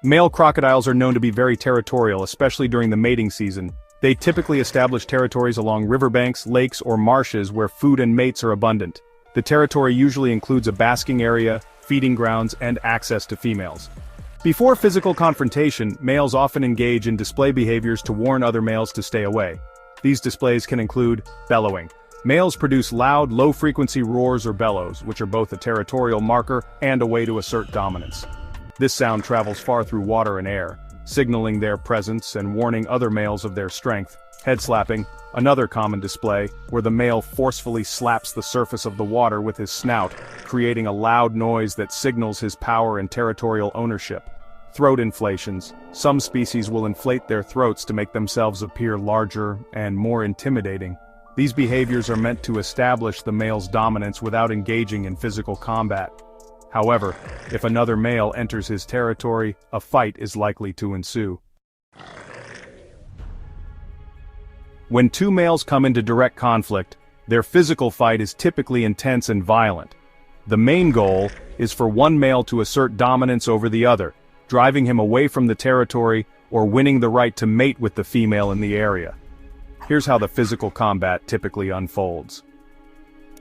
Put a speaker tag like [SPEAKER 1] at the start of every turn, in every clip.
[SPEAKER 1] Male crocodiles are known to be very territorial, especially during the mating season. They typically establish territories along riverbanks, lakes, or marshes where food and mates are abundant. The territory usually includes a basking area, feeding grounds, and access to females. Before physical confrontation, males often engage in display behaviors to warn other males to stay away. These displays can include bellowing. Males produce loud, low-frequency roars or bellows, which are both a territorial marker and a way to assert dominance. This sound travels far through water and air, signaling their presence and warning other males of their strength. Head slapping, another common display, where the male forcefully slaps the surface of the water with his snout, creating a loud noise that signals his power and territorial ownership. Throat inflations. Some species will inflate their throats to make themselves appear larger and more intimidating. These behaviors are meant to establish the male's dominance without engaging in physical combat. However, if another male enters his territory, a fight is likely to ensue. When two males come into direct conflict, their physical fight is typically intense and violent. The main goal is for one male to assert dominance over the other, driving him away from the territory or winning the right to mate with the female in the area. Here's how the physical combat typically unfolds.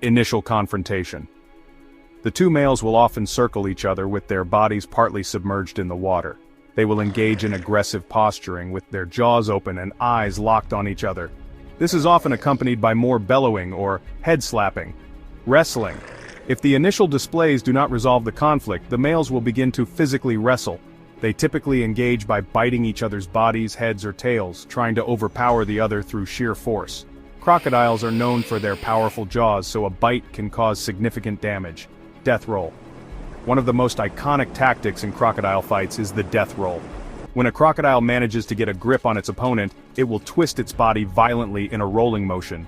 [SPEAKER 1] Initial confrontation. The two males will often circle each other with their bodies partly submerged in the water. They will engage in aggressive posturing with their jaws open and eyes locked on each other. This is often accompanied by more bellowing or head slapping. Wrestling. If the initial displays do not resolve the conflict, the males will begin to physically wrestle. They typically engage by biting each other's bodies, heads, or tails, trying to overpower the other through sheer force. Crocodiles are known for their powerful jaws, so a bite can cause significant damage. Death roll. One of the most iconic tactics in crocodile fights is the death roll. When a crocodile manages to get a grip on its opponent, it will twist its body violently in a rolling motion.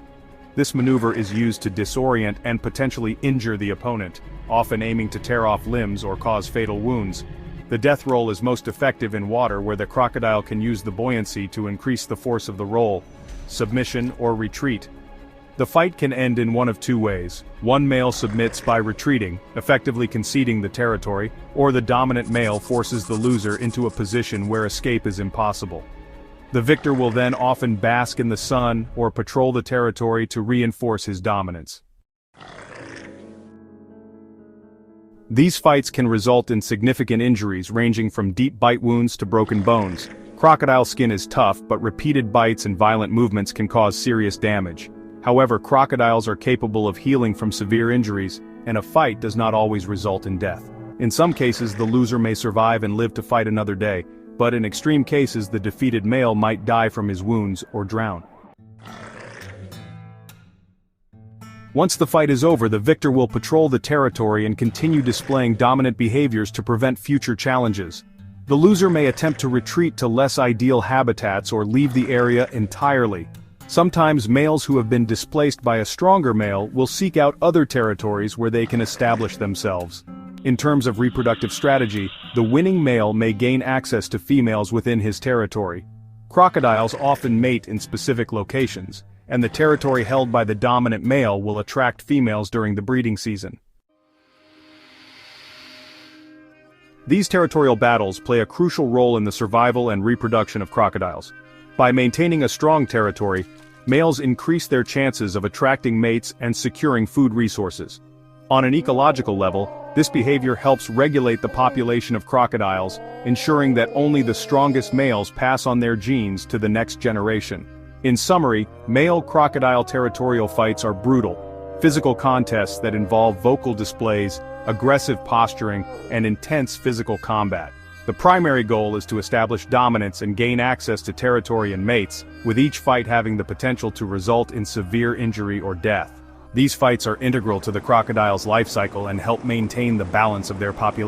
[SPEAKER 1] This maneuver is used to disorient and potentially injure the opponent, often aiming to tear off limbs or cause fatal wounds. The death roll is most effective in water where the crocodile can use the buoyancy to increase the force of the roll. Submission or retreat. The fight can end in one of two ways. One male submits by retreating, effectively conceding the territory, or the dominant male forces the loser into a position where escape is impossible. The victor will then often bask in the sun or patrol the territory to reinforce his dominance. These fights can result in significant injuries ranging from deep bite wounds to broken bones. Crocodile skin is tough, but repeated bites and violent movements can cause serious damage. However, crocodiles are capable of healing from severe injuries, and a fight does not always result in death. In some cases, the loser may survive and live to fight another day, but in extreme cases, the defeated male might die from his wounds or drown. Once the fight is over, the victor will patrol the territory and continue displaying dominant behaviors to prevent future challenges. The loser may attempt to retreat to less ideal habitats or leave the area entirely. Sometimes males who have been displaced by a stronger male will seek out other territories where they can establish themselves. In terms of reproductive strategy, the winning male may gain access to females within his territory. Crocodiles often mate in specific locations, and the territory held by the dominant male will attract females during the breeding season. These territorial battles play a crucial role in the survival and reproduction of crocodiles. By maintaining a strong territory, males increase their chances of attracting mates and securing food resources. On an ecological level, this behavior helps regulate the population of crocodiles, ensuring that only the strongest males pass on their genes to the next generation. In summary, male crocodile territorial fights are brutal, physical contests that involve vocal displays, aggressive posturing, and intense physical combat. The primary goal is to establish dominance and gain access to territory and mates, with each fight having the potential to result in severe injury or death. These fights are integral to the crocodile's life cycle and help maintain the balance of their population.